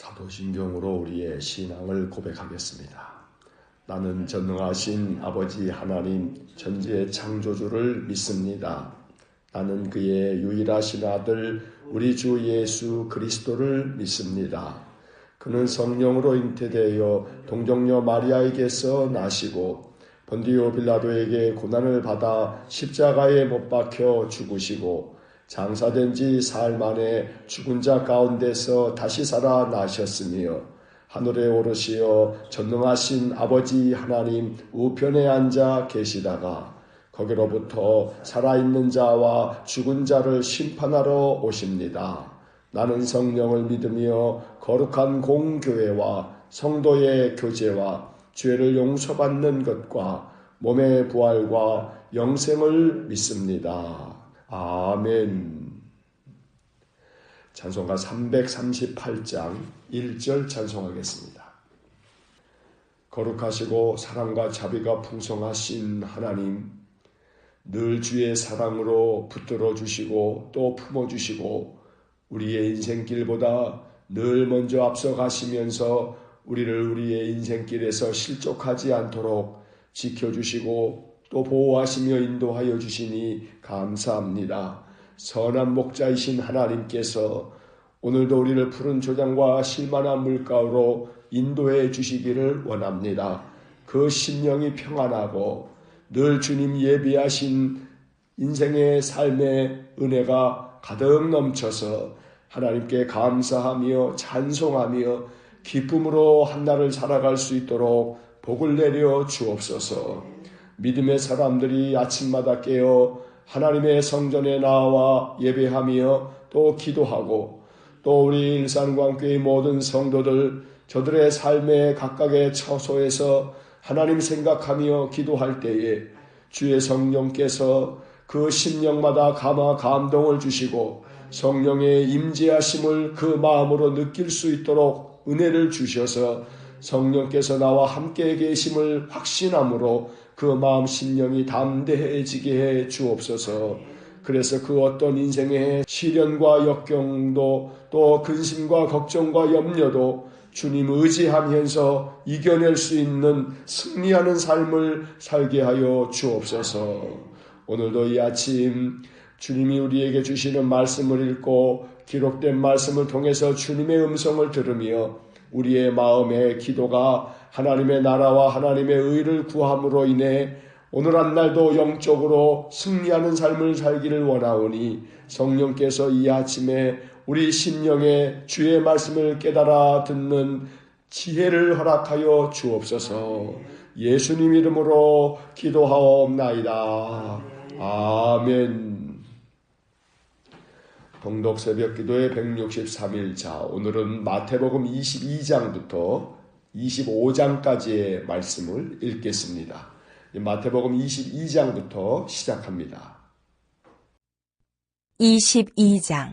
사도신경으로 우리의 신앙을 고백하겠습니다. 나는 전능하신 아버지 하나님 전지의 창조주를 믿습니다. 나는 그의 유일하신 아들 우리 주 예수 그리스도를 믿습니다. 그는 성령으로 잉태되어 동정녀 마리아에게서 나시고 본디오 빌라도에게 고난을 받아 십자가에 못 박혀 죽으시고 장사된 지 사흘 만에 죽은 자 가운데서 다시 살아나셨으며 하늘에 오르시어 전능하신 아버지 하나님 우편에 앉아 계시다가 거기로부터 살아있는 자와 죽은 자를 심판하러 오십니다. 나는 성령을 믿으며 거룩한 공교회와 성도의 교제와 죄를 용서받는 것과 몸의 부활과 영생을 믿습니다. 아멘. 찬송가 338장 1절 찬송하겠습니다. 거룩하시고 사랑과 자비가 풍성하신 하나님, 늘 주의 사랑으로 붙들어 주시고 또 품어 주시고 우리의 인생길보다 늘 먼저 앞서가시면서 우리를 우리의 인생길에서 실족하지 않도록 지켜주시고 또 보호하시며 인도하여 주시니 감사합니다. 선한 목자이신 하나님께서 오늘도 우리를 푸른 조장과 실만한 물가로 인도해 주시기를 원합니다. 그 심령이 평안하고 늘 주님 예비하신 인생의 삶의 은혜가 가득 넘쳐서 하나님께 감사하며 찬송하며 기쁨으로 한날을 살아갈 수 있도록 복을 내려 주옵소서. 믿음의 사람들이 아침마다 깨어 하나님의 성전에 나와 예배하며 또 기도하고 또 우리 일산광교의 모든 성도들 저들의 삶의 각각의 처소에서 하나님 생각하며 기도할 때에 주의 성령께서 그 심령마다 감화 감동을 주시고 성령의 임재하심을 그 마음으로 느낄 수 있도록 은혜를 주셔서 성령께서 나와 함께 계심을 확신함으로 그 마음 심령이 담대해지게 해 주옵소서. 그래서 그 어떤 인생의 시련과 역경도 또 근심과 걱정과 염려도 주님 의지하면서 이겨낼 수 있는 승리하는 삶을 살게 하여 주옵소서. 오늘도 이 아침 주님이 우리에게 주시는 말씀을 읽고 기록된 말씀을 통해서 주님의 음성을 들으며 우리의 마음의 기도가 하나님의 나라와 하나님의 의를 구함으로 인해 오늘 한 날도 영적으로 승리하는 삶을 살기를 원하오니 성령께서 이 아침에 우리 심령에 주의 말씀을 깨달아 듣는 지혜를 허락하여 주옵소서. 예수님 이름으로 기도하옵나이다. 아멘. 동독 새벽 기도의 163일차, 오늘은 마태복음 22장부터 25장까지의 말씀을 읽겠습니다. 마태복음 22장부터 시작합니다. 22장.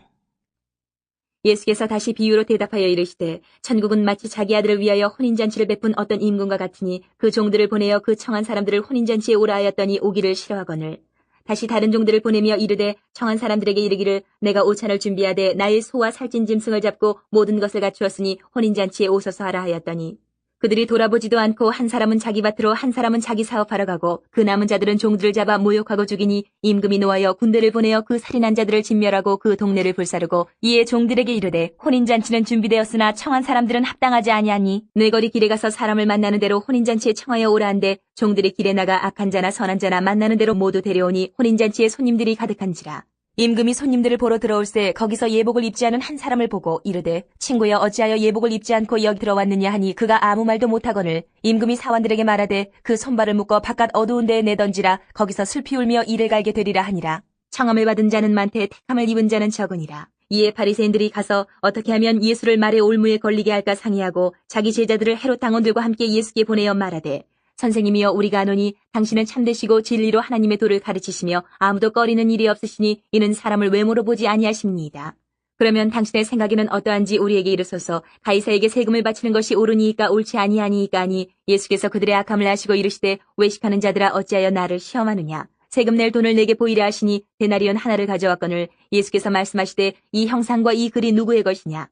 예수께서 다시 비유로 대답하여 이르시되 천국은 마치 자기 아들을 위하여 혼인잔치를 베푼 어떤 임금과 같으니 그 종들을 보내어 그 청한 사람들을 혼인잔치에 오라 하였더니 오기를 싫어하거늘 다시 다른 종들을 보내며 이르되 청한 사람들에게 이르기를 내가 오찬을 준비하되 나의 소와 살찐 짐승을 잡고 모든 것을 갖추었으니 혼인잔치에 오소서 하라 하였더니 그들이 돌아보지도 않고 한 사람은 자기 밭으로 한 사람은 자기 사업하러 가고 그 남은 자들은 종들을 잡아 모욕하고 죽이니 임금이 노하여 군대를 보내어 그 살인한 자들을 진멸하고 그 동네를 불사르고 이에 종들에게 이르되 혼인잔치는 준비되었으나 청한 사람들은 합당하지 아니하니 뇌거리 길에 가서 사람을 만나는 대로 혼인잔치에 청하여 오라 한데 종들이 길에 나가 악한 자나 선한 자나 만나는 대로 모두 데려오니 혼인잔치에 손님들이 가득한지라. 임금이 손님들을 보러 들어올새 거기서 예복을 입지 않은 한 사람을 보고 이르되 친구여 어찌하여 예복을 입지 않고 여기 들어왔느냐 하니 그가 아무 말도 못하거늘 임금이 사원들에게 말하되 그 손발을 묶어 바깥 어두운 데에 내던지라 거기서 슬피 울며 이를 갈게 되리라 하니라. 청함을 받은 자는 많되 택함을 입은 자는 적으니라. 이에 바리새인들이 가서 어떻게 하면 예수를 말의 올무에 걸리게 할까 상의하고 자기 제자들을 헤롯 당원들과 함께 예수께 보내어 말하되 선생님이여 우리가 아노니 당신은 참되시고 진리로 하나님의 도를 가르치시며 아무도 꺼리는 일이 없으시니 이는 사람을 외모로 보지 아니하십니다. 그러면 당신의 생각에는 어떠한지 우리에게 이르소서. 가이사에게 세금을 바치는 것이 옳으니이까 옳지 아니하니이까 하니 예수께서 그들의 악함을 아시고 이르시되 외식하는 자들아 어찌하여 나를 시험하느냐. 세금 낼 돈을 내게 보이라 하시니 데나리온 하나를 가져왔거늘 예수께서 말씀하시되 이 형상과 이 글이 누구의 것이냐.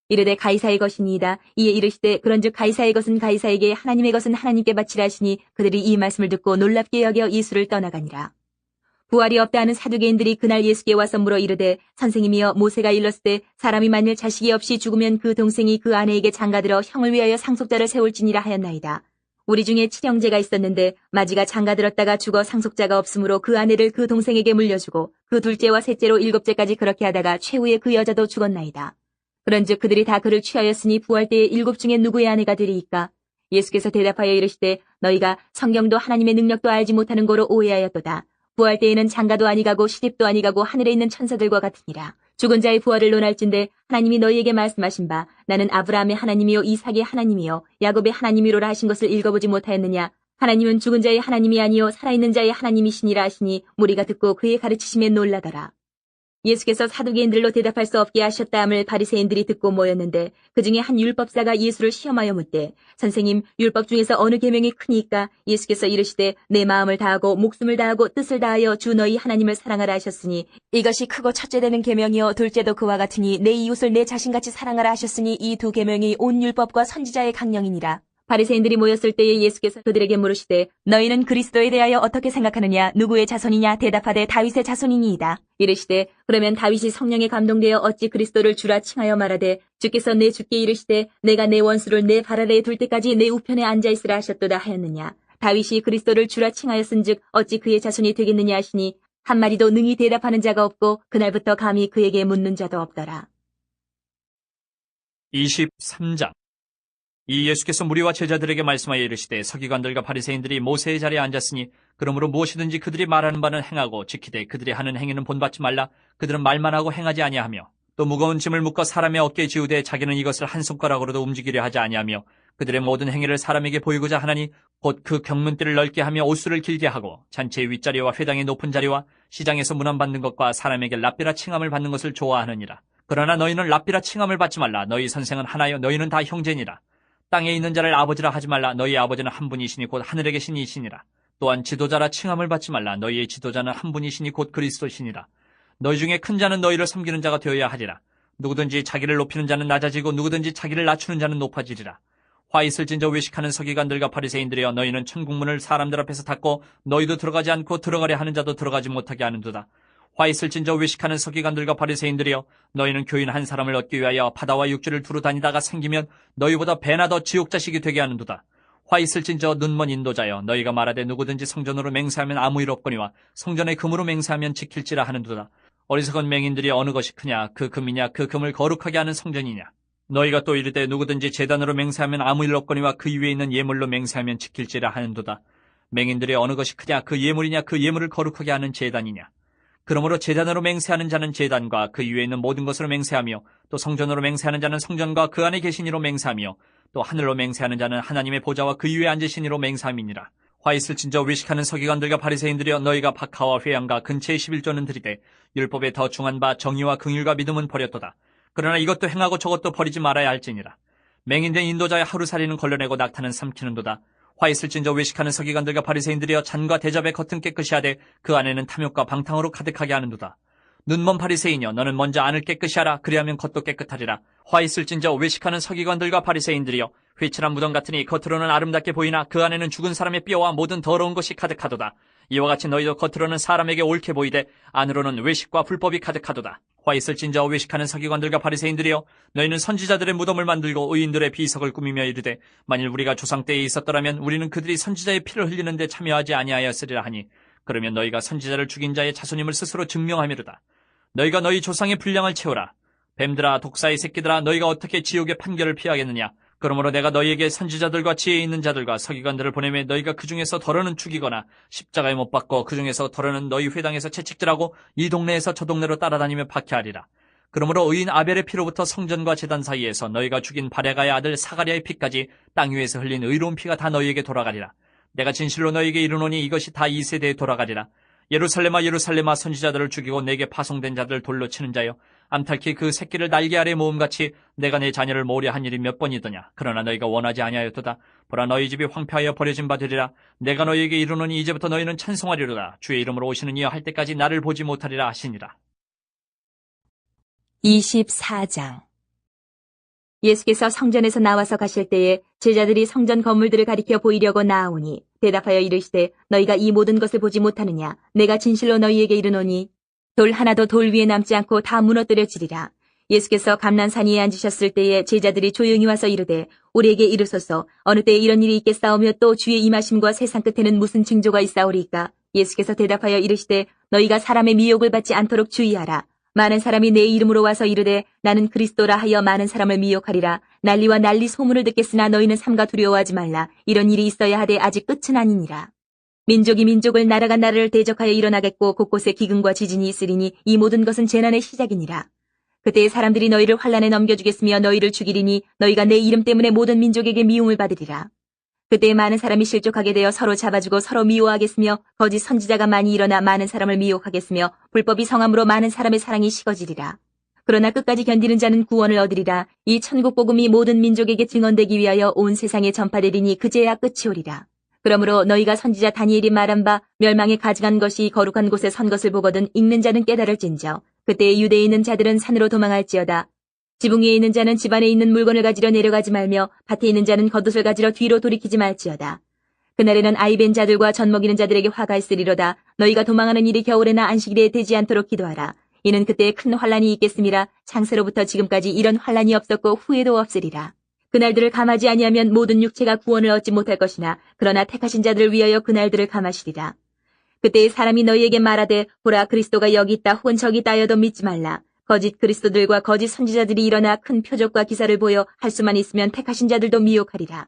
이르되 가이사의 것이니이다. 이에 이르시되 그런즉 가이사의 것은 가이사에게 하나님의 것은 하나님께 바치라 하시니 그들이 이 말씀을 듣고 놀랍게 여겨 예수를 떠나가니라. 부활이 없다 하는 사두개인들이 그날 예수께 와서 물어 이르되 선생님이여 모세가 일렀을 때 사람이 만일 자식이 없이 죽으면 그 동생이 그 아내에게 장가들어 형을 위하여 상속자를 세울지니라 하였나이다. 우리 중에 칠형제가 있었는데 마지가 장가들었다가 죽어 상속자가 없으므로 그 아내를 그 동생에게 물려주고 그 둘째와 셋째로 일곱째까지 그렇게 하다가 최후에 그 여자도 죽었나이다. 그런즉 그들이 다 그를 취하였으니 부활 때에 일곱 중에 누구의 아내가 되리이까? 예수께서 대답하여 이르시되 너희가 성경도 하나님의 능력도 알지 못하는 거로 오해하였도다. 부활 때에는 장가도 아니가고 시집도 아니가고 하늘에 있는 천사들과 같으니라. 죽은 자의 부활을 논할진대 하나님이 너희에게 말씀하신 바 나는 아브라함의 하나님이요 이삭의 하나님이요 야곱의 하나님이로라 하신 것을 읽어보지 못하였느냐. 하나님은 죽은 자의 하나님이 아니요 살아있는 자의 하나님이시니라 하시니 무리가 듣고 그의 가르치심에 놀라더라. 예수께서 사두개인들로 대답할 수 없게 하셨다함을 바리새인들이 듣고 모였는데 그중에 한 율법사가 예수를 시험하여 묻되 선생님 율법 중에서 어느 계명이 크니까? 예수께서 이르시되 내 마음을 다하고 목숨을 다하고 뜻을 다하여 주 너희 하나님을 사랑하라 하셨으니 이것이 크고 첫째 되는 계명이요 둘째도 그와 같으니 내 이웃을 내 자신같이 사랑하라 하셨으니 이 두 계명이 온 율법과 선지자의 강령이니라. 바리새인들이 모였을 때에 예수께서 그들에게 물으시되 너희는 그리스도에 대하여 어떻게 생각하느냐? 누구의 자손이냐? 대답하되 다윗의 자손이니이다. 이르시되 그러면 다윗이 성령에 감동되어 어찌 그리스도를 주라 칭하여 말하되 주께서 내 주께 이르시되 내가 내 원수를 내 발 아래에 둘 때까지 내 우편에 앉아있으라 하셨도다 하였느냐? 다윗이 그리스도를 주라 칭하였은즉 어찌 그의 자손이 되겠느냐 하시니 한마디도 능히 대답하는 자가 없고 그날부터 감히 그에게 묻는 자도 없더라. 23장. 이 예수께서 무리와 제자들에게 말씀하여 이르시되 서기관들과 바리새인들이 모세의 자리에 앉았으니 그러므로 무엇이든지 그들이 말하는 바는 행하고 지키되 그들이 하는 행위는 본받지 말라. 그들은 말만 하고 행하지 아니하며 또 무거운 짐을 묶어 사람의 어깨에 지우되 자기는 이것을 한 손가락으로도 움직이려 하지 아니하며 그들의 모든 행위를 사람에게 보이고자 하나니 곧 그 경문띠를 넓게 하며 옷수를 길게 하고 잔치의 윗자리와 회당의 높은 자리와 시장에서 문안받는 것과 사람에게 랍비라 칭함을 받는 것을 좋아하느니라. 그러나 너희는 랍비라 칭함을 받지 말라. 너희 선생은 하나요 너희는 다 형제니라. 땅에 있는 자를 아버지라 하지 말라. 너희 아버지는 한 분이시니 곧 하늘에 계신 이시니라. 또한 지도자라 칭함을 받지 말라. 너희의 지도자는 한 분이시니 곧 그리스도시니라. 너희 중에 큰 자는 너희를 섬기는 자가 되어야 하리라. 누구든지 자기를 높이는 자는 낮아지고 누구든지 자기를 낮추는 자는 높아지리라. 화 있을진저 외식하는 서기관들과 바리새인들이여 너희는 천국문을 사람들 앞에서 닫고 너희도 들어가지 않고 들어가려 하는 자도 들어가지 못하게 하는도다. 화 있을진저 외식하는 서기관들과 바리새인들이여 너희는 교인 한 사람을 얻기 위하여 바다와 육지를 두루 다니다가 생기면 너희보다 배나 더 지옥 자식이 되게 하는도다. 화 있을진저 눈먼 인도자여 너희가 말하되 누구든지 성전으로 맹세하면 아무 일 없거니와 성전에 금으로 맹세하면 지킬지라 하는도다. 어리석은 맹인들이 어느 것이 크냐? 그 금이냐? 그 금을 거룩하게 하는 성전이냐? 너희가 또 이르되 누구든지 제단으로 맹세하면 아무 일 없거니와 그 위에 있는 예물로 맹세하면 지킬지라 하는도다. 맹인들이 어느 것이 크냐? 그 예물이냐? 그 예물을 거룩하게 하는 제단이냐? 그러므로 제단으로 맹세하는 자는 제단과 그 위에 있는 모든 것으로 맹세하며 또 성전으로 맹세하는 자는 성전과 그 안에 계신 이로 맹세하며 또 하늘로 맹세하는 자는 하나님의 보좌와 그 위에 앉으신 이로 맹세함이니라. 화 있을진저 외식하는 서기관들과 바리새인들이여 너희가 박하와 회양과 근처의 11조는 드리되 율법에 더 중한 바 정의와 긍휼과 믿음은 버렸도다. 그러나 이것도 행하고 저것도 버리지 말아야 할지니라. 맹인된 인도자의 하루살이는 걸러내고 낙타는 삼키는도다. 화 있을진저 외식하는 서기관들과 바리새인들이여 잔과 대접의 겉은 깨끗이 하되 그 안에는 탐욕과 방탕으로 가득하게 하는도다. 눈먼 바리새인이여 너는 먼저 안을 깨끗이 하라. 그리하면 겉도 깨끗하리라. 화 있을진저 외식하는 서기관들과 바리새인들이여 회칠한 무덤 같으니 겉으로는 아름답게 보이나 그 안에는 죽은 사람의 뼈와 모든 더러운 것이 가득하도다. 이와 같이 너희도 겉으로는 사람에게 옳게 보이되 안으로는 외식과 불법이 가득하도다. 화 있을진저 외식하는 서기관들과 바리새인들이여 너희는 선지자들의 무덤을 만들고 의인들의 비석을 꾸미며 이르되 만일 우리가 조상 때에 있었더라면 우리는 그들이 선지자의 피를 흘리는 데 참여하지 아니하였으리라 하니 그러면 너희가 선지자를 죽인 자의 자손임을 스스로 증명하미로다. 너희가 너희 조상의 분량을 채우라. 뱀들아 독사의 새끼들아 너희가 어떻게 지옥의 판결을 피하겠느냐. 그러므로 내가 너희에게 선지자들과 지혜 있는 자들과 서기관들을 보내매 너희가 그 중에서 덜어는 죽이거나 십자가에 못 박고 그 중에서 덜어는 너희 회당에서 채찍질하고 이 동네에서 저 동네로 따라다니며 박해하리라. 그러므로 의인 아벨의 피로부터 성전과 제단 사이에서 너희가 죽인 바레가의 아들 사가랴의 피까지 땅 위에서 흘린 의로운 피가 다 너희에게 돌아가리라. 내가 진실로 너희에게 이르노니 이것이 다 이 세대에 돌아가리라. 예루살렘아 예루살렘아 선지자들을 죽이고 내게 파송된 자들을 돌로 치는 자여 암탉히 그 새끼를 날개 아래 모음같이 내가 내 자녀를 모으려 한 일이 몇 번이더냐. 그러나 너희가 원하지 아니하였도다. 보라 너희 집이 황폐하여 버려진 바 되리라. 내가 너희에게 이르노니 이제부터 너희는 찬송하리로다. 주의 이름으로 오시는 이여 할 때까지 나를 보지 못하리라 하시니라. 24장 예수께서 성전에서 나와서 가실 때에 제자들이 성전 건물들을 가리켜 보이려고 나아오니 대답하여 이르시되 너희가 이 모든 것을 보지 못하느냐? 내가 진실로 너희에게 이르노니 돌 하나도 돌 위에 남지 않고 다 무너뜨려지리라. 예수께서 감난산 위에 앉으셨을 때에 제자들이 조용히 와서 이르되 우리에게 이르소서 어느 때에 이런 일이 있겠사오며 또 주의 임하심과 세상 끝에는 무슨 징조가 있사오리이까? 예수께서 대답하여 이르시되 너희가 사람의 미혹을 받지 않도록 주의하라. 많은 사람이 내 이름으로 와서 이르되 나는 그리스도라 하여 많은 사람을 미혹하리라. 난리와 난리 소문을 듣겠으나 너희는 삼가 두려워하지 말라. 이런 일이 있어야 하되 아직 끝은 아니니라. 민족이 민족을 나라가 나라를 대적하여 일어나겠고 곳곳에 기근과 지진이 있으리니 이 모든 것은 재난의 시작이니라. 그때에 사람들이 너희를 환란에 넘겨주겠으며 너희를 죽이리니 너희가 내 이름 때문에 모든 민족에게 미움을 받으리라. 그때에 많은 사람이 실족하게 되어 서로 잡아주고 서로 미워하겠으며 거짓 선지자가 많이 일어나 많은 사람을 미혹하겠으며 불법이 성함으로 많은 사람의 사랑이 식어지리라. 그러나 끝까지 견디는 자는 구원을 얻으리라. 이 천국 복음이 모든 민족에게 증언되기 위하여 온 세상에 전파되리니 그제야 끝이 오리라. 그러므로 너희가 선지자 다니엘이 말한 바 멸망에 가증한 것이 거룩한 곳에 선 것을 보거든 읽는 자는 깨달을진저. 그때에 유대에 있는 자들은 산으로 도망할지어다. 지붕 위에 있는 자는 집 안에 있는 물건을 가지러 내려가지 말며 밭에 있는 자는 겉옷을 가지러 뒤로 돌이키지 말지어다. 그날에는 아이 벤 자들과 젖 먹이는 자들에게 화가 있으리로다. 너희가 도망하는 일이 겨울에나 안식일에 되지 않도록 기도하라. 이는 그때에 큰 환란이 있겠음이라. 창세로부터 지금까지 이런 환란이 없었고 후에도 없으리라. 그날들을 감하지 아니하면 모든 육체가 구원을 얻지 못할 것이나 그러나 택하신 자들을 위하여 그날들을 감하시리라. 그때에 사람이 너희에게 말하되 보라 그리스도가 여기 있다 혹은 저기 있다 하여도 믿지 말라. 거짓 그리스도들과 거짓 선지자들이 일어나 큰 표적과 기사를 보여 할 수만 있으면 택하신 자들도 미혹하리라.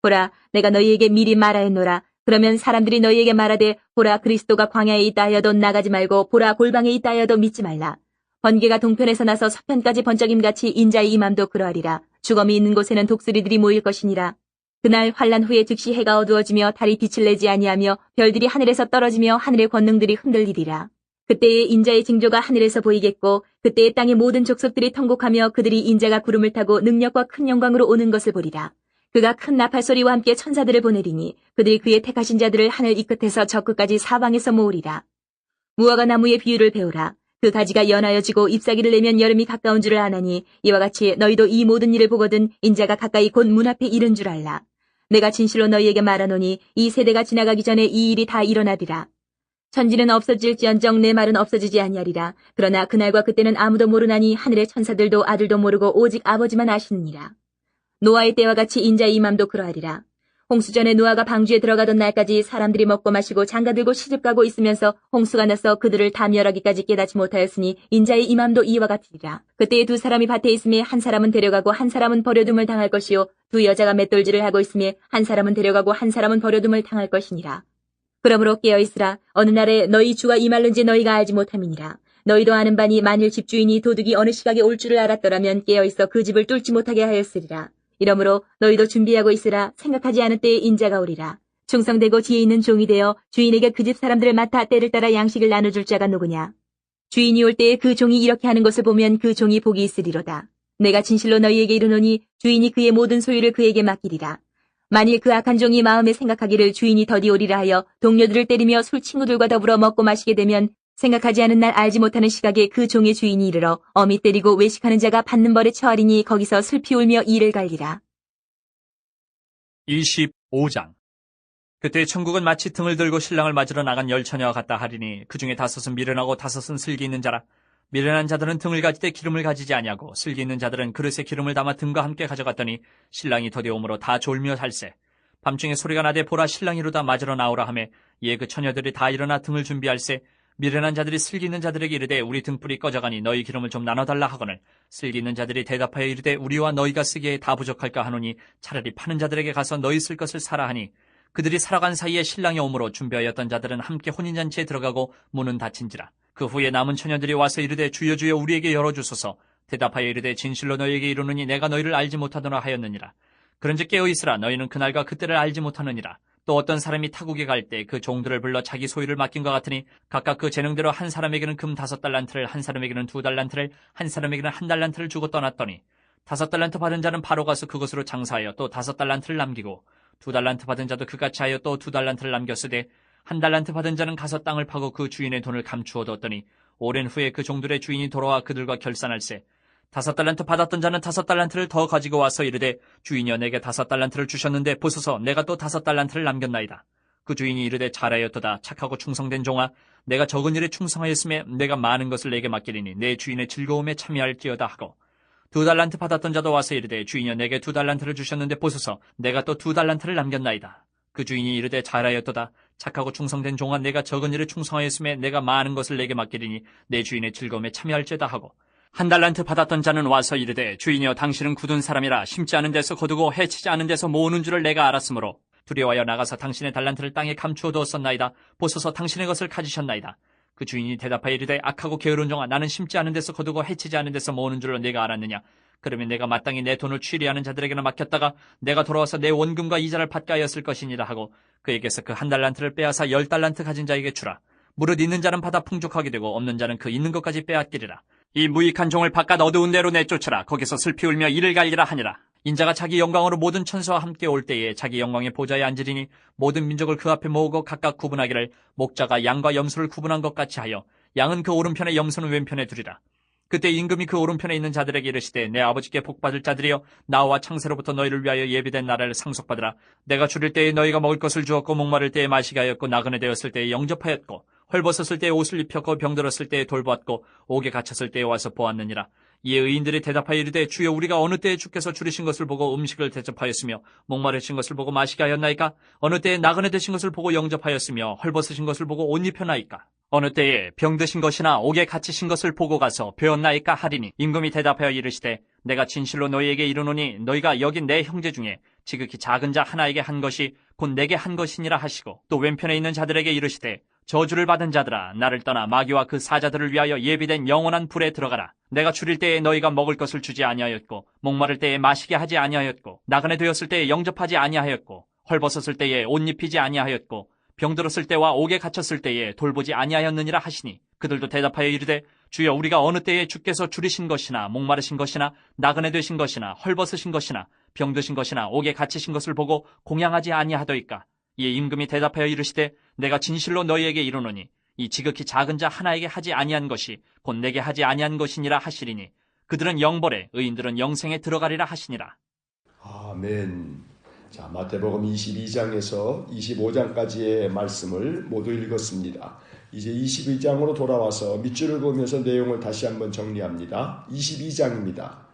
보라 내가 너희에게 미리 말하였노라. 그러면 사람들이 너희에게 말하되 보라 그리스도가 광야에 있다 하여도 나가지 말고 보라 골방에 있다 하여도 믿지 말라. 번개가 동편에서 나서 서편까지 번쩍임같이 인자의 임함도 그러하리라. 주검이 있는 곳에는 독수리들이 모일 것이니라. 그날 환란 후에 즉시 해가 어두워지며 달이 빛을 내지 아니하며 별들이 하늘에서 떨어지며 하늘의 권능들이 흔들리리라. 그때에 인자의 징조가 하늘에서 보이겠고 그때에 땅의 모든 족속들이 통곡하며 그들이 인자가 구름을 타고 능력과 큰 영광으로 오는 것을 보리라. 그가 큰 나팔 소리와 함께 천사들을 보내리니 그들이 그의 택하신 자들을 하늘 이 끝에서 저 끝까지 사방에서 모으리라. 무화과 나무의 비유를 배우라. 그 가지가 연하여 지고 잎사귀를 내면 여름이 가까운 줄을 아나니 이와 같이 너희도 이 모든 일을 보거든 인자가 가까이 곧 문 앞에 이른 줄 알라. 내가 진실로 너희에게 말하노니 이 세대가 지나가기 전에 이 일이 다 일어나리라. 천지는 없어질지언정 내 말은 없어지지 아니하리라. 그러나 그날과 그때는 아무도 모르나니 하늘의 천사들도 아들도 모르고 오직 아버지만 아시느니라. 노아의 때와 같이 인자의 임함도 그러하리라. 홍수전에 노아가 방주에 들어가던 날까지 사람들이 먹고 마시고 장가들고 시집가고 있으면서 홍수가 나서 그들을 다 멸하기까지 깨닫지 못하였으니 인자의 임함도 이와 같으리라. 그때에 두 사람이 밭에 있음에 한 사람은 데려가고 한 사람은 버려둠을 당할 것이요 두 여자가 맷돌질을 하고 있음에 한 사람은 데려가고 한 사람은 버려둠을 당할 것이니라. 그러므로 깨어있으라. 어느 날에 너희 주가 임할는지 너희가 알지 못함이니라. 너희도 아는 바니 만일 집주인이 도둑이 어느 시각에 올 줄을 알았더라면 깨어있어 그 집을 뚫지 못하게 하였으리라. 이러므로 너희도 준비하고 있으라. 생각하지 않은 때에 인자가 오리라. 충성되고 지혜 있는 종이 되어 주인에게 그 집 사람들을 맡아 때를 따라 양식을 나눠줄 자가 누구냐. 주인이 올 때에 그 종이 이렇게 하는 것을 보면 그 종이 복이 있으리로다. 내가 진실로 너희에게 이르노니 주인이 그의 모든 소유를 그에게 맡기리라. 만일 그 악한 종이 마음에 생각하기를 주인이 더디 오리라 하여 동료들을 때리며 술 친구들과 더불어 먹고 마시게 되면 생각하지 않은 날 알지 못하는 시각에 그 종의 주인이 이르러 어미 때리고 외식하는 자가 받는 벌에 처하리니 거기서 슬피 울며 이를 갈리라. 25장. 그때 천국은 마치 등을 들고 신랑을 맞으러 나간 열처녀와 같다 하리니 그 중에 5은 미련하고 5은 슬기 있는 자라. 미련한 자들은 등을 가지되 기름을 가지지 아니하고 슬기 있는 자들은 그릇에 기름을 담아 등과 함께 가져갔더니 신랑이 더디 오므로 다 졸며 살세. 밤중에 소리가 나되 보라 신랑이 이루다 맞으러 나오라 하매 이에 그 처녀들이 다 일어나 등을 준비할세. 미련한 자들이 슬기 있는 자들에게 이르되 우리 등불이 꺼져가니 너희 기름을 좀 나눠달라 하거늘 슬기 있는 자들이 대답하여 이르되 우리와 너희가 쓰기에 다 부족할까 하노니 차라리 파는 자들에게 가서 너희 쓸 것을 사라 하니 그들이 살아간 사이에 신랑이 오므로 준비하였던 자들은 함께 혼인잔치에 들어가고 문은 닫힌지라. 그 후에 남은 처녀들이 와서 이르되 주여 주여 우리에게 열어주소서. 대답하여 이르되 진실로 너희에게 이르노니 내가 너희를 알지 못하더라 하였느니라. 그런즉 깨어있으라. 너희는 그날과 그때를 알지 못하느니라. 또 어떤 사람이 타국에 갈 때 그 종들을 불러 자기 소유를 맡긴 것 같으니 각각 그 재능대로 한 사람에게는 금 5달란트를 한 사람에게는 2달란트를 한 사람에게는 1달란트를 주고 떠났더니 5달란트 받은 자는 바로 가서 그것으로 장사하여 또 5달란트를 남기고 2달란트 받은 자도 그같이 하여 또 2달란트를 남겼으되 1달란트 받은 자는 가서 땅을 파고 그 주인의 돈을 감추어 뒀더니 오랜 후에 그 종들의 주인이 돌아와 그들과 결산할세. 5달란트 받았던 자는 5달란트를 더 가지고 와서 이르되 주인이여 내게 5달란트를 주셨는데 보소서 내가 또 5달란트를 남겼나이다. 그 주인이 이르되 잘하였도다. 착하고 충성된 종아, 내가 적은 일에 충성하였음에 내가 많은 것을 내게 맡기리니 내 주인의 즐거움에 참여할지어다 하고 2달란트 받았던 자도 와서 이르되 주인이여 내게 2달란트를 주셨는데 보소서 내가 또 2달란트를 남겼나이다. 그 주인이 이르되 잘하였도다. 착하고 충성된 종아, 내가 적은 일에 충성하였음에 내가 많은 것을 내게 맡기리니 내 주인의 즐거움에 참여할지어다 하고 1달란트 받았던 자는 와서 이르되 주인이여 당신은 굳은 사람이라 심지 않은 데서 거두고 해치지 않은 데서 모으는 줄을 내가 알았으므로 두려워하여 나가서 당신의 달란트를 땅에 감추어 두었었나이다. 보소서 당신의 것을 가지셨나이다. 그 주인이 대답하여 이르되 악하고 게으른 종아, 나는 심지 않은 데서 거두고 해치지 않은 데서 모으는 줄로 내가 알았느냐. 그러면 내가 마땅히 내 돈을 취리하는 자들에게나 맡겼다가 내가 돌아와서 내 원금과 이자를 받게 하였을 것이니라 하고 그에게서 그 1달란트를 빼앗아 10달란트 가진 자에게 주라. 무릇 있는 자는 받아 풍족하게 되고 없는 자는 그 있는 것까지 빼앗기리라. 이 무익한 종을 바깥 어두운 데로 내쫓으라. 거기서 슬피 울며 이를 갈리라 하니라. 인자가 자기 영광으로 모든 천사와 함께 올 때에 자기 영광의 보좌에 앉으리니 모든 민족을 그 앞에 모으고 각각 구분하기를 목자가 양과 염소를 구분한 것 같이 하여 양은 그 오른편에 염소는 왼편에 두리라. 그때 임금이 그 오른편에 있는 자들에게 이르시되 내 아버지께 복받을 자들이여 나와 창세로부터 너희를 위하여 예비된 나라를 상속받으라. 내가 줄일 때에 너희가 먹을 것을 주었고 목마를 때에 마시게 하였고 나그네 되었을 때에 영접하였고 헐벗었을 때에 옷을 입혔고 병들었을 때에 돌보았고 옥에 갇혔을 때에 와서 보았느니라. 이에 의인들이 대답하여 이르되 주여 우리가 어느 때에 주께서 줄이신 것을 보고 음식을 대접하였으며 목마르신 것을 보고 마시게 하였나이까? 어느 때에 나그네 되신 것을 보고 영접하였으며 헐벗으신 것을 보고 옷 입혔나이까? 어느 때에 병드신 것이나 옥에 갇히신 것을 보고 가서 배웠나이까 하리니 임금이 대답하여 이르시되 내가 진실로 너희에게 이르노니 너희가 여긴 내 형제 중에 지극히 작은 자 하나에게 한 것이 곧 내게 한 것이니라 하시고 또 왼편에 있는 자들에게 이르시되 저주를 받은 자들아 나를 떠나 마귀와 그 사자들을 위하여 예비된 영원한 불에 들어가라. 내가 줄일 때에 너희가 먹을 것을 주지 아니하였고 목마를 때에 마시게 하지 아니하였고 나그네 되었을 때에 영접하지 아니하였고 헐벗었을 때에 옷 입히지 아니하였고 병들었을 때와 옥에 갇혔을 때에 돌보지 아니하였느니라 하시니 그들도 대답하여 이르되 주여 우리가 어느 때에 주께서 줄이신 것이나 목마르신 것이나 나그네 되신 것이나 헐벗으신 것이나 병드신 것이나 옥에 갇히신 것을 보고 공양하지 아니하더이까. 이에 임금이 대답하여 이르시되 내가 진실로 너희에게 이르노니 이 지극히 작은 자 하나에게 하지 아니한 것이 곧 내게 하지 아니한 것이니라 하시리니 그들은 영벌에 의인들은 영생에 들어가리라 하시니라. 아멘. 자, 마태복음 22장에서 25장까지의 말씀을 모두 읽었습니다. 이제 22장으로 돌아와서 밑줄을 그으면서 내용을 다시 한번 정리합니다. 22장입니다.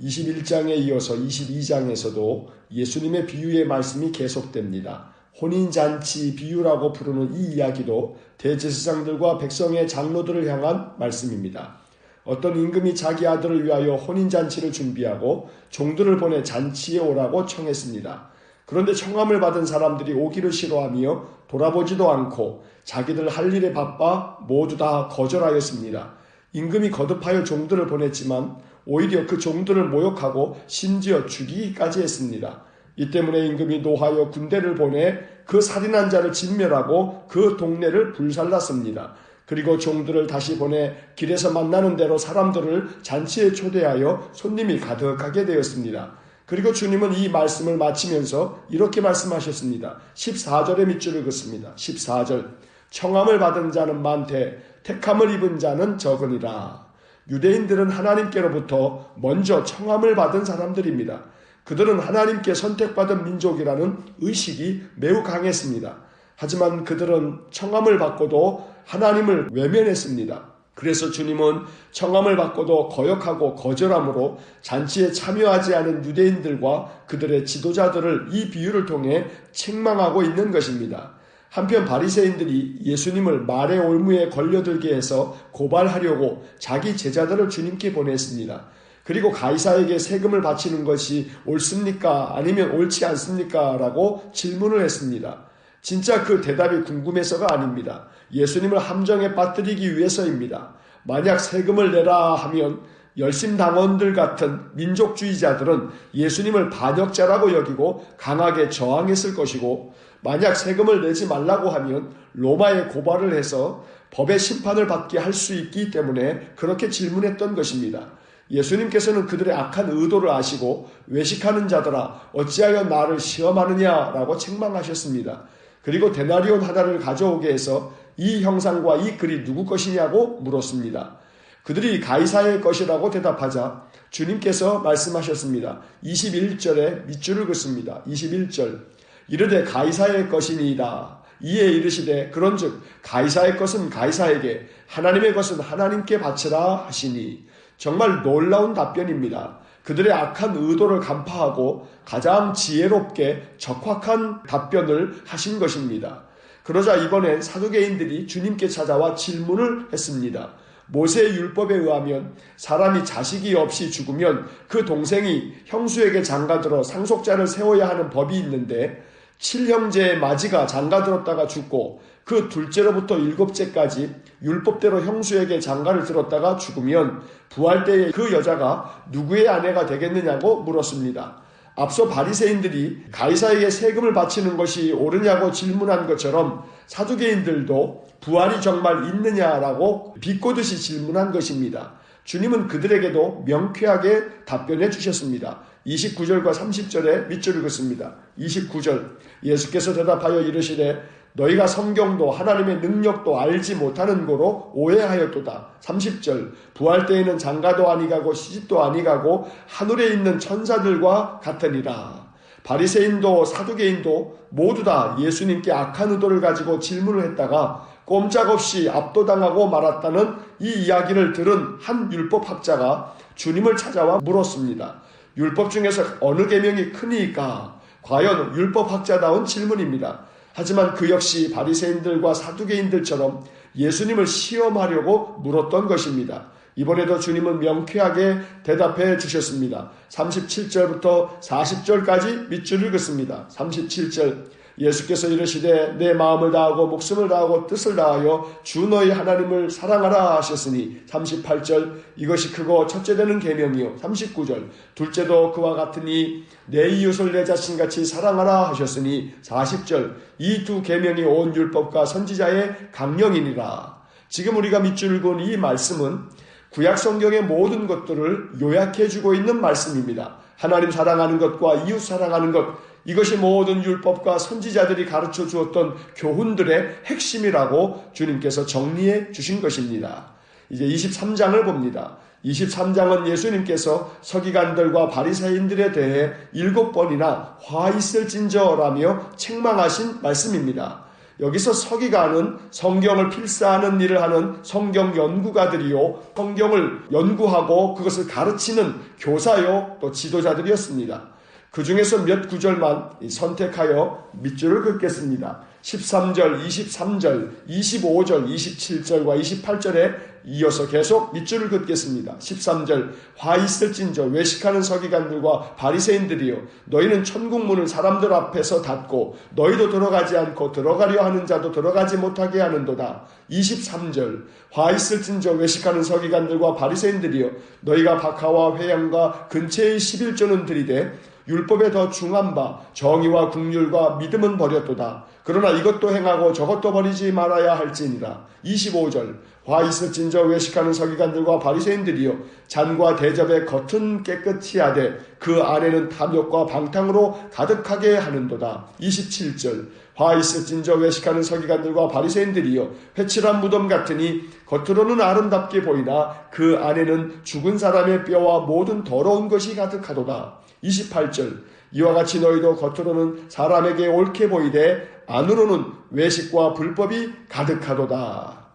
21장에 이어서 22장에서도 예수님의 비유의 말씀이 계속됩니다. 혼인잔치 비유라고 부르는 이 이야기도 대제사장들과 백성의 장로들을 향한 말씀입니다. 어떤 임금이 자기 아들을 위하여 혼인잔치를 준비하고 종들을 보내 잔치에 오라고 청했습니다. 그런데 청함을 받은 사람들이 오기를 싫어하며 돌아보지도 않고 자기들 할 일에 바빠 모두 다 거절하였습니다. 임금이 거듭하여 종들을 보냈지만 오히려 그 종들을 모욕하고 심지어 죽이기까지 했습니다. 이 때문에 임금이 노하여 군대를 보내 그 살인한 자를 진멸하고 그 동네를 불살랐습니다. 그리고 종들을 다시 보내 길에서 만나는 대로 사람들을 잔치에 초대하여 손님이 가득하게 되었습니다. 그리고 주님은 이 말씀을 마치면서 이렇게 말씀하셨습니다. 14절의 밑줄을 긋습니다. 14절 청함을 받은 자는 많되 택함을 입은 자는 적으니라. 유대인들은 하나님께로부터 먼저 청함을 받은 사람들입니다. 그들은 하나님께 선택받은 민족이라는 의식이 매우 강했습니다. 하지만 그들은 청함을 받고도 하나님을 외면했습니다. 그래서 주님은 청함을 받고도 거역하고 거절함으로 잔치에 참여하지 않은 유대인들과 그들의 지도자들을 이 비유를 통해 책망하고 있는 것입니다. 한편 바리새인들이 예수님을 말의 올무에 걸려들게 해서 고발하려고 자기 제자들을 주님께 보냈습니다. 그리고 가이사에게 세금을 바치는 것이 옳습니까? 아니면 옳지 않습니까? 라고 질문을 했습니다. 진짜 그 대답이 궁금해서가 아닙니다. 예수님을 함정에 빠뜨리기 위해서입니다. 만약 세금을 내라 하면 열심당원들 같은 민족주의자들은 예수님을 반역자라고 여기고 강하게 저항했을 것이고, 만약 세금을 내지 말라고 하면 로마에 고발을 해서 법의 심판을 받게 할 수 있기 때문에 그렇게 질문했던 것입니다. 예수님께서는 그들의 악한 의도를 아시고 외식하는 자들아 어찌하여 나를 시험하느냐라고 책망하셨습니다. 그리고 데나리온 하나를 가져오게 해서 이 형상과 이 글이 누구 것이냐고 물었습니다. 그들이 가이사의 것이라고 대답하자 주님께서 말씀하셨습니다. 21절에 밑줄을 긋습니다. 21절 이르되 가이사의 것이니이다. 이에 이르시되 그런즉 가이사의 것은 가이사에게 하나님의 것은 하나님께 바치라 하시니. 정말 놀라운 답변입니다. 그들의 악한 의도를 간파하고 가장 지혜롭게 적확한 답변을 하신 것입니다. 그러자 이번엔 사두개인들이 주님께 찾아와 질문을 했습니다. 모세의 율법에 의하면 사람이 자식이 없이 죽으면 그 동생이 형수에게 장가들어 상속자를 세워야 하는 법이 있는데 7형제의 마지가 장가들었다가 죽고 그 둘째로부터 7째까지 율법대로 형수에게 장가를 들었다가 죽으면 부활 때에 그 여자가 누구의 아내가 되겠느냐고 물었습니다. 앞서 바리새인들이 가이사에게 세금을 바치는 것이 옳으냐고 질문한 것처럼 사두개인들도 부활이 정말 있느냐라고 비꼬듯이 질문한 것입니다. 주님은 그들에게도 명쾌하게 답변해 주셨습니다. 29절과 30절에 밑줄을 긋습니다. 29절 예수께서 대답하여 이르시되 너희가 성경도 하나님의 능력도 알지 못하는 거로 오해하였도다. 30절 부활 때에는 장가도 아니가고 시집도 아니가고 하늘에 있는 천사들과 같으니라. 바리새인도 사두개인도 모두 다 예수님께 악한 의도를 가지고 질문을 했다가 꼼짝없이 압도당하고 말았다는 이 이야기를 들은 한 율법학자가 주님을 찾아와 물었습니다. 율법 중에서 어느 계명이 크니까? 과연 율법학자다운 질문입니다. 하지만 그 역시 바리새인들과 사두개인들처럼 예수님을 시험하려고 물었던 것입니다. 이번에도 주님은 명쾌하게 대답해 주셨습니다. 37절부터 40절까지 밑줄을 긋습니다. 37절 예수께서 이르시되 내 마음을 다하고 목숨을 다하고 뜻을 다하여 주 너희 하나님을 사랑하라 하셨으니. 38절 이것이 크고 첫째 되는 계명이요. 39절 둘째도 그와 같으니 내 이웃을 내 자신같이 사랑하라 하셨으니. 40절 이 두 계명이 온 율법과 선지자의 강령이니라. 지금 우리가 밑줄을 그은 이 말씀은 구약 성경의 모든 것들을 요약해주고 있는 말씀입니다. 하나님 사랑하는 것과 이웃 사랑하는 것, 이것이 모든 율법과 선지자들이 가르쳐 주었던 교훈들의 핵심이라고 주님께서 정리해 주신 것입니다. 이제 23장을 봅니다. 23장은 예수님께서 서기관들과 바리새인들에 대해 7번이나 화 있을진저라며 책망하신 말씀입니다. 여기서 서기관은 성경을 필사하는 일을 하는 성경 연구가들이요, 성경을 연구하고 그것을 가르치는 교사요, 또 지도자들이었습니다. 그 중에서 몇 구절만 선택하여 밑줄을 긋겠습니다. 13절, 23절, 25절, 27절과 28절에 이어서 계속 밑줄을 긋겠습니다. 13절 화 있을진저 외식하는 서기관들과 바리새인들이여 너희는 천국문을 사람들 앞에서 닫고 너희도 들어가지 않고 들어가려 하는 자도 들어가지 못하게 하는도다. 23절 화 있을진저 외식하는 서기관들과 바리새인들이여 너희가 박하와 회양과 근처의 11조는 들이되 율법에 더 중한 바 정의와 긍휼과 믿음은 버렸도다. 그러나 이것도 행하고 저것도 버리지 말아야 할지니라. 25절 화 있을진저 외식하는 서기관들과 바리새인들이여 잔과 대접의 겉은 깨끗이 하되 그 안에는 탐욕과 방탕으로 가득하게 하는도다. 27절 화 있을진저 외식하는 서기관들과 바리새인들이여 회칠한 무덤 같으니 겉으로는 아름답게 보이나 그 안에는 죽은 사람의 뼈와 모든 더러운 것이 가득하도다. 28절 이와 같이 너희도 겉으로는 사람에게 옳게 보이되 안으로는 외식과 불법이 가득하도다.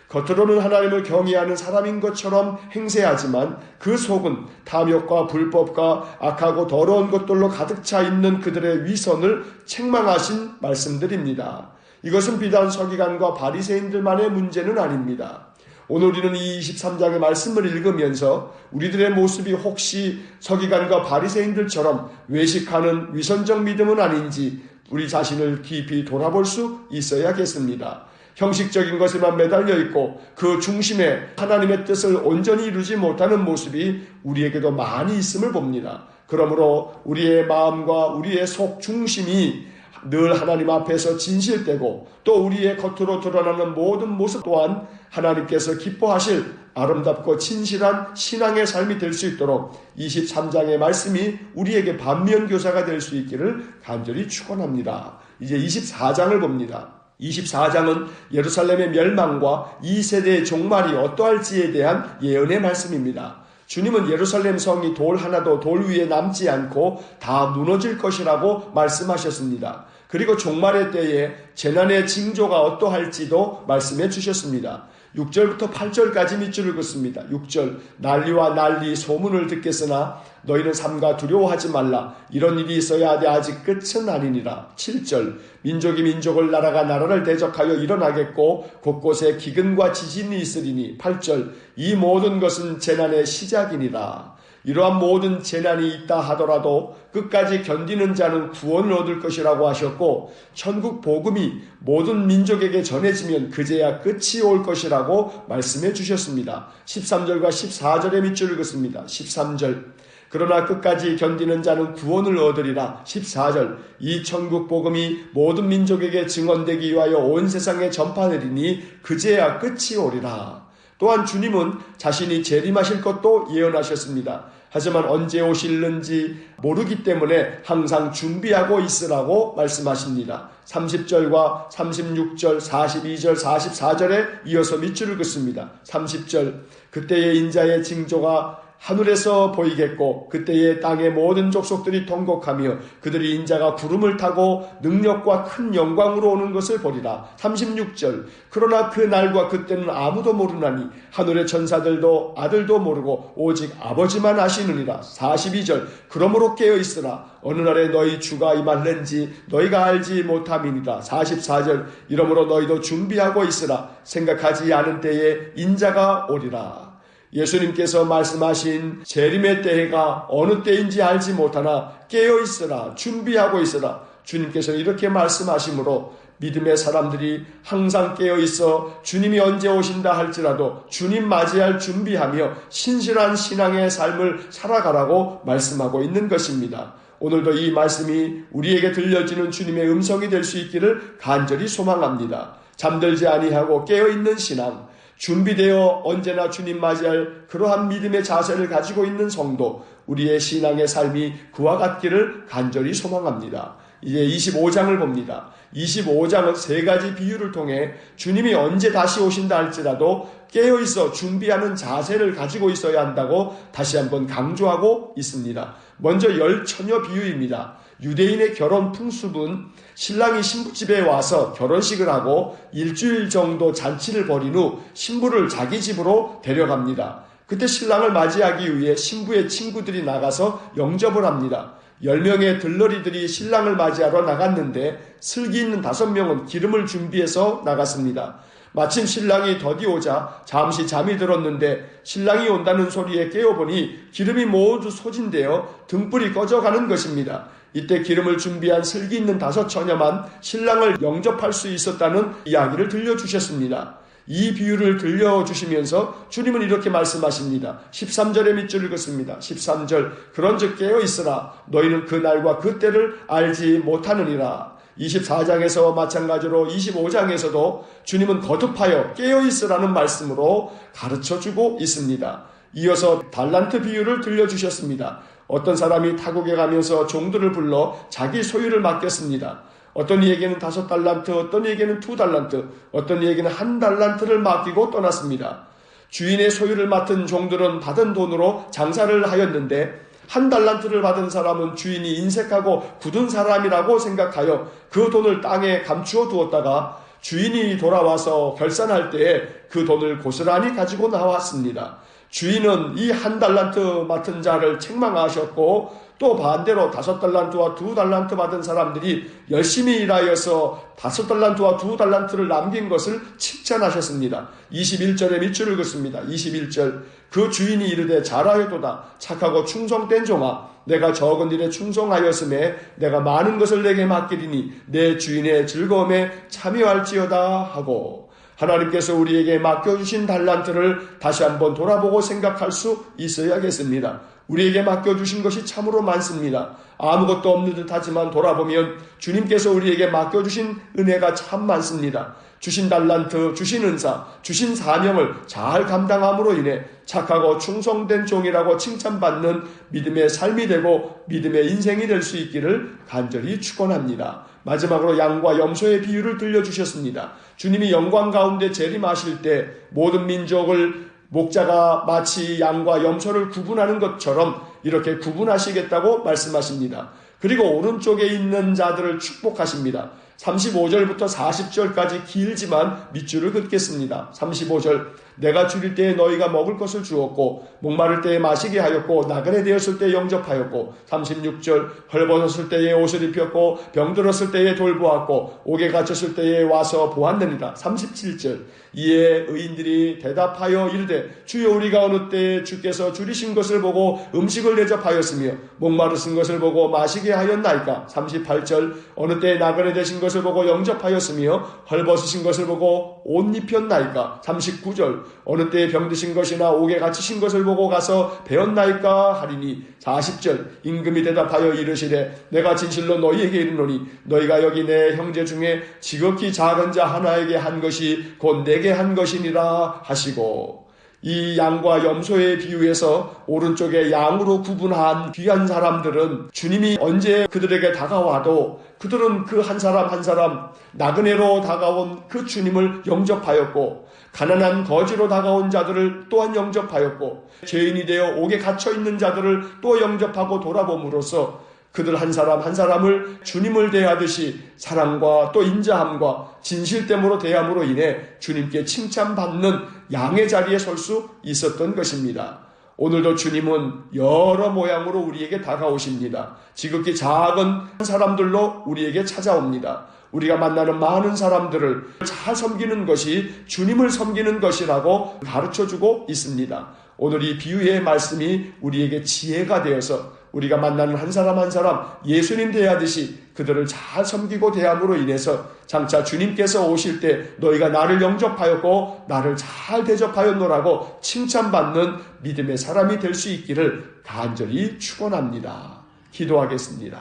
겉으로는 하나님을 경외하는 사람인 것처럼 행세하지만 그 속은 탐욕과 불법과 악하고 더러운 것들로 가득 차 있는 그들의 위선을 책망하신 말씀들입니다. 이것은 비단 서기관과 바리새인들만의 문제는 아닙니다. 오늘 우리는 이 23장의 말씀을 읽으면서 우리들의 모습이 혹시 서기관과 바리새인들처럼 외식하는 위선적 믿음은 아닌지 우리 자신을 깊이 돌아볼 수 있어야겠습니다. 형식적인 것에만 매달려 있고 그 중심에 하나님의 뜻을 온전히 이루지 못하는 모습이 우리에게도 많이 있음을 봅니다. 그러므로 우리의 마음과 우리의 속 중심이 늘 하나님 앞에서 진실되고 또 우리의 겉으로 드러나는 모든 모습 또한 하나님께서 기뻐하실 아름답고 진실한 신앙의 삶이 될 수 있도록 23장의 말씀이 우리에게 반면교사가 될 수 있기를 간절히 축원합니다. 이제 24장을 봅니다. 24장은 예루살렘의 멸망과 이 세대의 종말이 어떠할지에 대한 예언의 말씀입니다. 주님은 예루살렘 성이 돌 하나도 돌 위에 남지 않고 다 무너질 것이라고 말씀하셨습니다. 그리고 종말의 때에 재난의 징조가 어떠할지도 말씀해 주셨습니다. 6절부터 8절까지 밑줄을 긋습니다. 6절, 난리와 난리 소문을 듣겠으나 너희는 삼가 두려워하지 말라. 이런 일이 있어야 하되 아직 끝은 아니니라. 7절, 민족이 민족을 나라가 나라를 대적하여 일어나겠고 곳곳에 기근과 지진이 있으리니. 8절, 이 모든 것은 재난의 시작이니라. 이러한 모든 재난이 있다 하더라도 끝까지 견디는 자는 구원을 얻을 것이라고 하셨고, 천국 복음이 모든 민족에게 전해지면 그제야 끝이 올 것이라고 말씀해 주셨습니다. 13절과 14절의 밑줄을 긋습니다. 13절, 그러나 끝까지 견디는 자는 구원을 얻으리라. 14절, 이 천국 복음이 모든 민족에게 증언되기 위하여 온 세상에 전파되리니 그제야 끝이 오리라. 또한 주님은 자신이 재림하실 것도 예언하셨습니다. 하지만 언제 오실는지 모르기 때문에 항상 준비하고 있으라고 말씀하십니다. 30절과 36절, 42절, 44절에 이어서 밑줄을 긋습니다. 30절, 그때의 인자의 징조가 하늘에서 보이겠고 그때의 땅의 모든 족속들이 통곡하며 그들이 인자가 구름을 타고 능력과 큰 영광으로 오는 것을 보리라. 36절, 그러나 그 날과 그때는 아무도 모르나니 하늘의 천사들도 아들도 모르고 오직 아버지만 아시느니라. 42절, 그러므로 깨어있으라. 어느 날에 너희 주가 임할는지 너희가 알지 못함이니라. 44절, 이러므로 너희도 준비하고 있으라. 생각하지 않은 때에 인자가 오리라. 예수님께서 말씀하신 재림의 때가 어느 때인지 알지 못하나 깨어있으라, 준비하고 있으라. 주님께서는 이렇게 말씀하시므로 믿음의 사람들이 항상 깨어있어 주님이 언제 오신다 할지라도 주님 맞이할 준비하며 신실한 신앙의 삶을 살아가라고 말씀하고 있는 것입니다. 오늘도 이 말씀이 우리에게 들려지는 주님의 음성이 될 수 있기를 간절히 소망합니다. 잠들지 아니하고 깨어있는 신앙, 준비되어 언제나 주님 맞이할 그러한 믿음의 자세를 가지고 있는 성도, 우리의 신앙의 삶이 그와 같기를 간절히 소망합니다. 이제 25장을 봅니다. 25장은 세 가지 비유를 통해 주님이 언제 다시 오신다 할지라도 깨어있어 준비하는 자세를 가지고 있어야 한다고 다시 한번 강조하고 있습니다. 먼저 열처녀 비유입니다. 유대인의 결혼 풍습은 신랑이 신부집에 와서 결혼식을 하고 일주일 정도 잔치를 벌인 후 신부를 자기 집으로 데려갑니다. 그때 신랑을 맞이하기 위해 신부의 친구들이 나가서 영접을 합니다. 10명의 들러리들이 신랑을 맞이하러 나갔는데 슬기 있는 5명은 기름을 준비해서 나갔습니다. 마침 신랑이 더디오자 잠시 잠이 들었는데 신랑이 온다는 소리에 깨어보니 기름이 모두 소진되어 등불이 꺼져가는 것입니다. 이때 기름을 준비한 슬기 있는 5 처녀만 신랑을 영접할 수 있었다는 이야기를 들려주셨습니다. 이 비유를 들려주시면서 주님은 이렇게 말씀하십니다. 13절의 밑줄을 긋습니다. 13절, 그런즉 깨어있으라. 너희는 그 날과 그 때를 알지 못하느니라. 24장에서 마찬가지로 25장에서도 주님은 거듭하여 깨어있으라는 말씀으로 가르쳐주고 있습니다. 이어서 달란트 비유를 들려주셨습니다. 어떤 사람이 타국에 가면서 종들을 불러 자기 소유를 맡겼습니다. 어떤 이에게는 5달란트, 어떤 이에게는 2달란트, 어떤 이에게는 1달란트를 맡기고 떠났습니다. 주인의 소유를 맡은 종들은 받은 돈으로 장사를 하였는데 1달란트를 받은 사람은 주인이 인색하고 굳은 사람이라고 생각하여 그 돈을 땅에 감추어 두었다가 주인이 돌아와서 결산할 때에 그 돈을 고스란히 가지고 나왔습니다. 주인은 이 1달란트 맡은 자를 책망하셨고 또 반대로 5달란트와 2달란트 받은 사람들이 열심히 일하여서 5달란트와 2달란트를 남긴 것을 칭찬하셨습니다. 21절에 밑줄을 긋습니다. 21절, 그 주인이 이르되 잘하였도다. 착하고 충성된 종아, 내가 적은 일에 충성하였음에 내가 많은 것을 내게 맡기리니 내 주인의 즐거움에 참여할지어다 하고, 하나님께서 우리에게 맡겨주신 달란트를 다시 한번 돌아보고 생각할 수 있어야겠습니다. 우리에게 맡겨주신 것이 참으로 많습니다. 아무것도 없는 듯 하지만 돌아보면 주님께서 우리에게 맡겨주신 은혜가 참 많습니다. 주신 달란트, 주신 은사, 주신 사명을 잘 감당함으로 인해 착하고 충성된 종이라고 칭찬받는 믿음의 삶이 되고 믿음의 인생이 될 수 있기를 간절히 축원합니다. 마지막으로 양과 염소의 비유를 들려주셨습니다. 주님이 영광 가운데 재림하실 때 모든 민족을 목자가 마치 양과 염소를 구분하는 것처럼 이렇게 구분하시겠다고 말씀하십니다. 그리고 오른쪽에 있는 자들을 축복하십니다. 35절부터 40절까지 길지만 밑줄을 긋겠습니다. 35절, 내가 줄일 때에 너희가 먹을 것을 주었고 목마를 때에 마시게 하였고 나그네 되었을 때에 영접하였고 36절, 헐벗었을 때에 옷을 입혔고 병들었을 때에 돌보았고 옥에 갇혔을 때에 와서 보았느니라. 37절, 이에 의인들이 대답하여 이르되 주여 우리가 어느 때에 주께서 줄이신 것을 보고 음식을 대접하였으며 목마르신 것을 보고 마시게 하였나이까. 38절, 어느 때에 나그네 되신 것을 보고 영접하였으며 헐벗으신 것을 보고 옷 입혔나이까. 39절, 어느 때에 병드신 것이나 옥에 갇히신 것을 보고 가서 배웠나이까 하리니. 40절, 임금이 대답하여 이르시되 내가 진실로 너희에게 이르노니 너희가 여기 내 형제 중에 지극히 작은 자 하나에게 한 것이 곧 내게 한 것이니라 하시고, 이 양과 염소의 비유에서 오른쪽에 양으로 구분한 귀한 사람들은 주님이 언제 그들에게 다가와도 그들은 그 한 사람 한 사람 나그네로 다가온 그 주님을 영접하였고, 가난한 거지로 다가온 자들을 또한 영접하였고, 죄인이 되어 옥에 갇혀있는 자들을 또 영접하고 돌아봄으로써 그들 한 사람 한 사람을 주님을 대하듯이 사랑과 또 인자함과 진실됨으로 대함으로 인해 주님께 칭찬받는 양의 자리에 설 수 있었던 것입니다. 오늘도 주님은 여러 모양으로 우리에게 다가오십니다. 지극히 작은 사람들로 우리에게 찾아옵니다. 우리가 만나는 많은 사람들을 잘 섬기는 것이 주님을 섬기는 것이라고 가르쳐주고 있습니다. 오늘 이 비유의 말씀이 우리에게 지혜가 되어서 우리가 만나는 한 사람 한 사람 예수님 대하듯이 그들을 잘 섬기고 대함으로 인해서 장차 주님께서 오실 때 너희가 나를 영접하였고 나를 잘 대접하였노라고 칭찬받는 믿음의 사람이 될 수 있기를 간절히 축원합니다. 기도하겠습니다.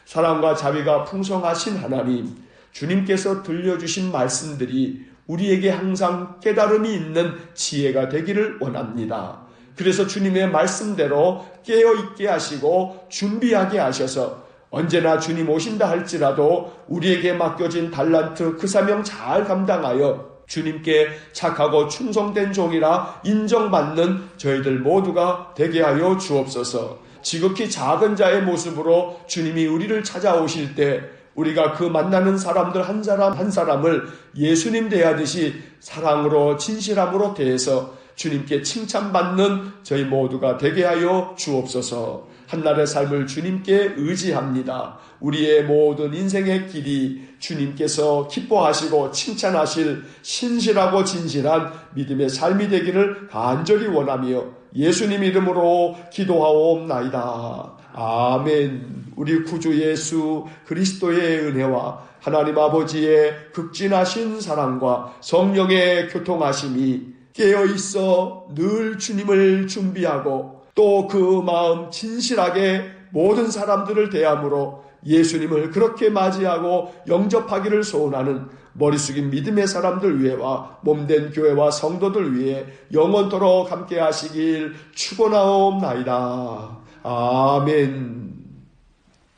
사랑과 자비가 풍성하신 하나님, 주님께서 들려주신 말씀들이 우리에게 항상 깨달음이 있는 지혜가 되기를 원합니다. 그래서 주님의 말씀대로 깨어있게 하시고 준비하게 하셔서 언제나 주님 오신다 할지라도 우리에게 맡겨진 달란트 그 사명 잘 감당하여 주님께 착하고 충성된 종이라 인정받는 저희들 모두가 되게 하여 주옵소서. 지극히 작은 자의 모습으로 주님이 우리를 찾아오실 때 우리가 그 만나는 사람들 한 사람 한 사람을 예수님 대하듯이 사랑으로 진실함으로 대해서 주님께 칭찬받는 저희 모두가 되게 하여 주옵소서. 한날의 삶을 주님께 의지합니다. 우리의 모든 인생의 길이 주님께서 기뻐하시고 칭찬하실 신실하고 진실한 믿음의 삶이 되기를 간절히 원하며 예수님 이름으로 기도하옵나이다. 아멘. 우리 구주 예수 그리스도의 은혜와 하나님 아버지의 극진하신 사랑과 성령의 교통하심이 깨어있어 늘 주님을 준비하고 또 그 마음 진실하게 모든 사람들을 대함으로 예수님을 그렇게 맞이하고 영접하기를 소원하는 머리 숙인 믿음의 사람들 위해와 몸된 교회와 성도들 위해 영원토록 함께 하시길 축원하옵나이다. 아멘.